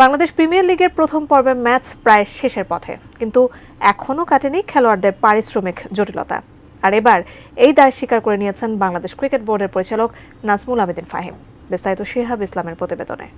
Bangladesh premier লিগের প্রথম পর্বের ম্যাচ প্রায় শেষের পথে, কিন্তু এখনও কাটেনি খেলোয়াড়দের পারিশ্রমিক জটিলতা। আর এবার এই দায় স্বীকার করে নিয়েছেন বাংলাদেশ ক্রিকেট বোর্ডের পরিচালক নাজমুল আবেদিন ফাহিম। বিস্তারিত শিহাব ইসলামের প্রতিবেদনে।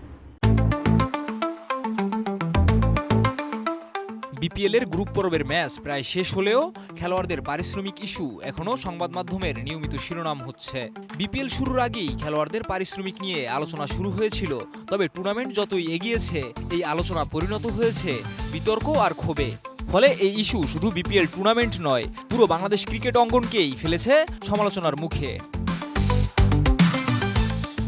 বিপিএলের গ্রুপ পর্বের ম্যাচ প্রায় শেষ হলেও খেলোয়াড়দের পারিশ্রমিক ইস্যু এখনও সংবাদ মাধ্যমের নিয়মিত শিরোনাম হচ্ছে। বিপিএল শুরুর আগেই খেলোয়াড়দের পারিশ্রমিক নিয়ে আলোচনা শুরু হয়েছিল, তবে টুর্নামেন্ট যতই এগিয়েছে এই আলোচনা পরিণত হয়েছে বিতর্ক আর ক্ষোভে। ফলে এই ইস্যু শুধু বিপিএল টুর্নামেন্ট নয়, পুরো বাংলাদেশ ক্রিকেট অঙ্গনকেই ফেলেছে সমালোচনার মুখে।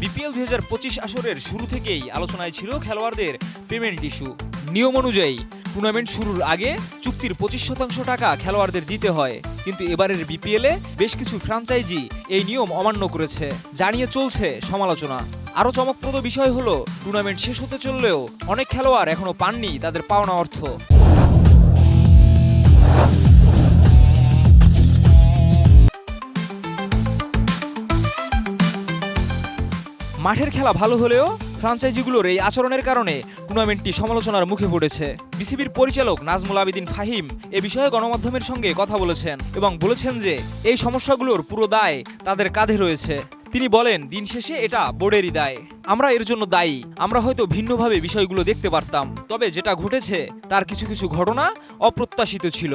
বিপিএল 2025 আসরের শুরু থেকেই আলোচনায় ছিল খেলোয়াড়দের পেমেন্ট ইস্যু। নিয়ম অনুযায়ী টুর্নামেন্ট শুরুর আগে চুক্তির 25% টাকা খেলোয়াড়দের দিতে হয়, কিন্তু এবারের বিপিএলে বেশ কিছু ফ্র্যাঞ্চাইজি এই নিয়ম অমান্য করেছে, জানিয়ে চলছে সমালোচনা। আরও চমকপ্রদ বিষয় হলো, টুর্নামেন্ট শেষ হতে চললেও অনেক খেলোয়াড় এখনো পাননি তাদের পাওনা অর্থ। মাঠের খেলা ভালো হলেও ফ্র্যাঞ্চাইজিগুলোর এই আচরণের কারণে টুর্নামেন্টটি সমালোচনার মুখে পড়েছে। বিসিবির পরিচালক নাজমুল আবেদিন ফাহিম এ বিষয়ে গণমাধ্যমের সঙ্গে কথা বলেছেন এবং বলেছেন যে এই সমস্যাগুলোর পুরো দায় তাদের কাঁধে রয়েছে। তিনি বলেন, দিন শেষে এটা বোর্ডেরই দায়, আমরা এর জন্য দায়ী। আমরা হয়তো ভিন্নভাবে বিষয়গুলো দেখতে পারতাম, তবে যেটা ঘটেছে তার কিছু কিছু ঘটনা অপ্রত্যাশিত ছিল।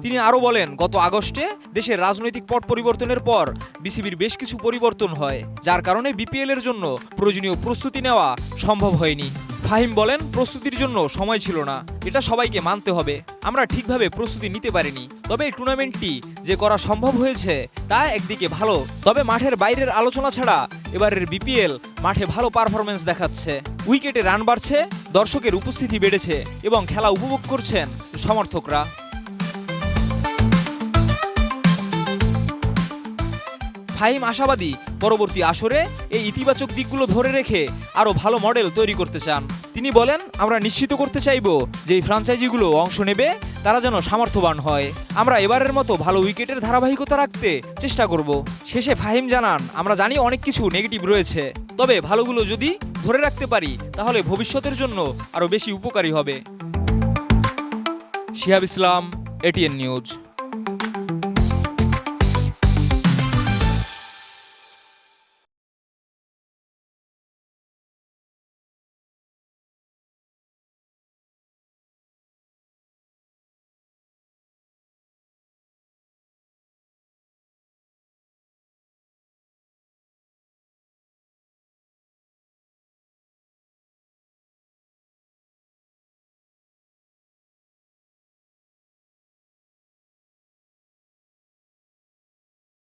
তিনি আরও বলেন, গত আগস্টে দেশের রাজনৈতিক পট পরিবর্তনের পর বিসিবির বেশ কিছু পরিবর্তন হয়, যার কারণে বিপিএল এর জন্য প্রয়োজনীয় প্রস্তুতি নেওয়া সম্ভব হয়নি। ফাহিম বলেন, প্রস্তুতির জন্য সময় ছিল না, এটা সবাইকে মানতে হবে। আমরা ঠিকভাবে প্রস্তুতি নিতে পারিনি, তবে এই টুর্নামেন্টটি যে করা সম্ভব হয়েছে তা একদিকে ভালো। তবে মাঠের বাইরের আলোচনা ছাড়া এবারের বিপিএল মাঠে ভালো পারফরমেন্স দেখাচ্ছে। উইকেটে রান বাড়ছে, দর্শকের উপস্থিতি বেড়েছে এবং খেলা উপভোগ করছেন সমর্থকরা। ফাহিম আশাবাদী, পরবর্তী আসরে এই ইতিবাচক দিকগুলো ধরে রেখে আরও ভালো মডেল তৈরি করতে চান। তিনি বলেন, আমরা নিশ্চিত করতে চাইব যে এই ফ্র্যাঞ্চাইজিগুলো অংশ নেবে তারা যেন সামর্থ্যবান হয়। আমরা এবারের মতো ভালো উইকেটের ধারাবাহিকতা রাখতে চেষ্টা করব। শেষে ফাহিম জানান, আমরা জানি অনেক কিছু নেগেটিভ রয়েছে, তবে ভালোগুলো যদি ধরে রাখতে পারি তাহলে ভবিষ্যতের জন্য আরও বেশি উপকারী হবে। শিহাব ইসলাম, এটিএন নিউজ।